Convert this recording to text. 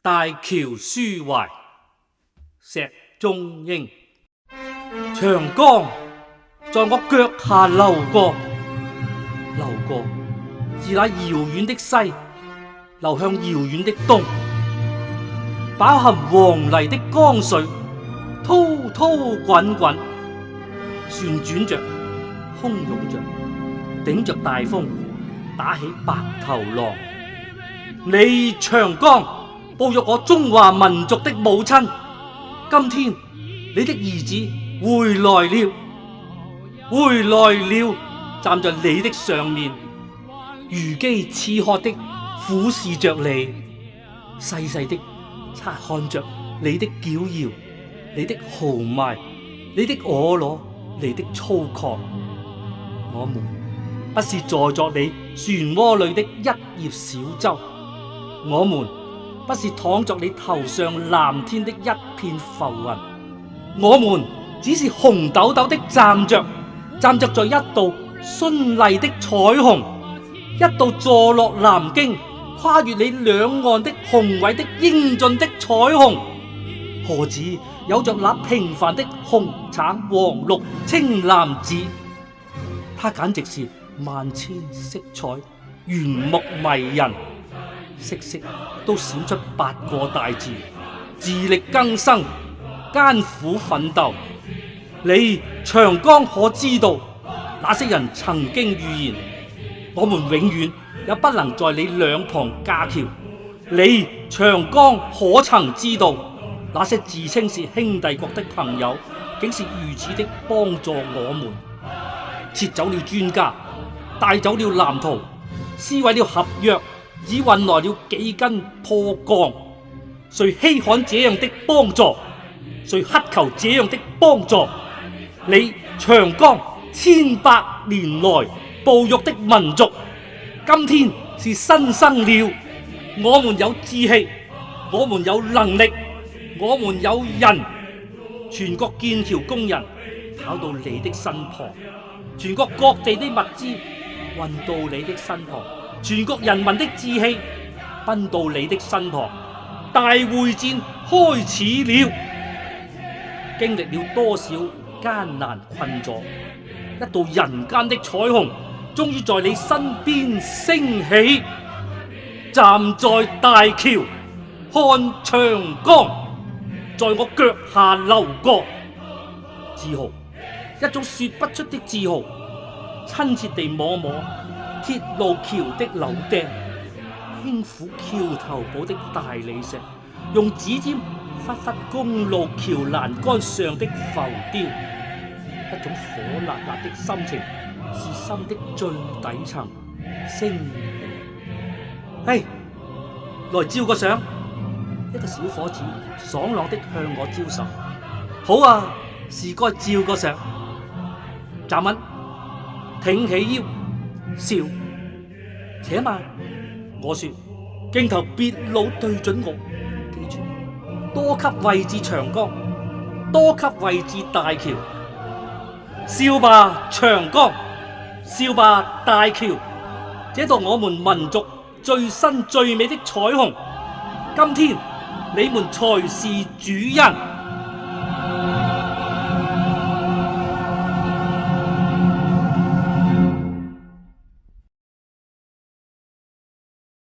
大橋抒懷，石中英。長江在我腳下流過，流過自那遙遠的西，流向遙遠的東。飽含黃泥的江水，滔滔滾滾，旋轉着，洶湧着，頂着大風，打起白頭浪。你長江哺育我中華民族的母親，今天你的兒子回來了，回來了，站在你的上面，如飢似渴的俯視着你，細細的察看着你的矯搖，你的豪邁，你的婀娜，你的粗獷。我們不是坐作你漩渦裏的一葉小舟，我們不是躺着你頭上藍天的一片浮雲，我們只是紅豆豆的站着在一道絢麗的彩虹，一道坐落南京，跨越你兩岸的宏偉的英俊的彩虹，何止有着那平凡的紅橙黃綠青藍紫，它簡直是萬千色彩，圓目迷人，色色都閃出8個大字：自力更生，艱苦奮鬥。你長江可知道，那些人曾經預言，我們永遠也不能在你兩旁架橋。你長江可曾知道，那些自稱是兄弟國的朋友，竟是如此的幫助我們，撤走了專家，帶走了藍圖，撕毀了合約，只運來了幾根破鋼。誰稀罕這樣的幫助？誰乞求這樣的幫助？你長江1,000年來哺育的民族，今天是新生了。我們有志氣，我們有能力，我們有人。全國建橋工人跑到你的身旁，全國各地的物資運到你的身旁，全國人民的志氣奔到你的身旁。大會戰開始了，經歷了多少艱難困阻，一道人間的彩虹終於在你身邊升起。站在大橋看長江在我腳下流過，自豪，一種說不出的自豪。親切地摸摸鐵路橋的柳釘，輕撫橋頭堡的大理石，用指尖忽忽公路橋欄杆上的浮雕。一種火辣辣的心情是心的最底層升起。嘿，來照個相。一個小伙子爽朗的向我招手。好啊，是該照個相。站穩，挺起腰，笑。且慢，我說，鏡頭別老對準我，記住，多給位置長江，多給位置大橋。笑吧長江，笑吧大橋，這道我們民族最新最美的彩虹，今天你們才是主人。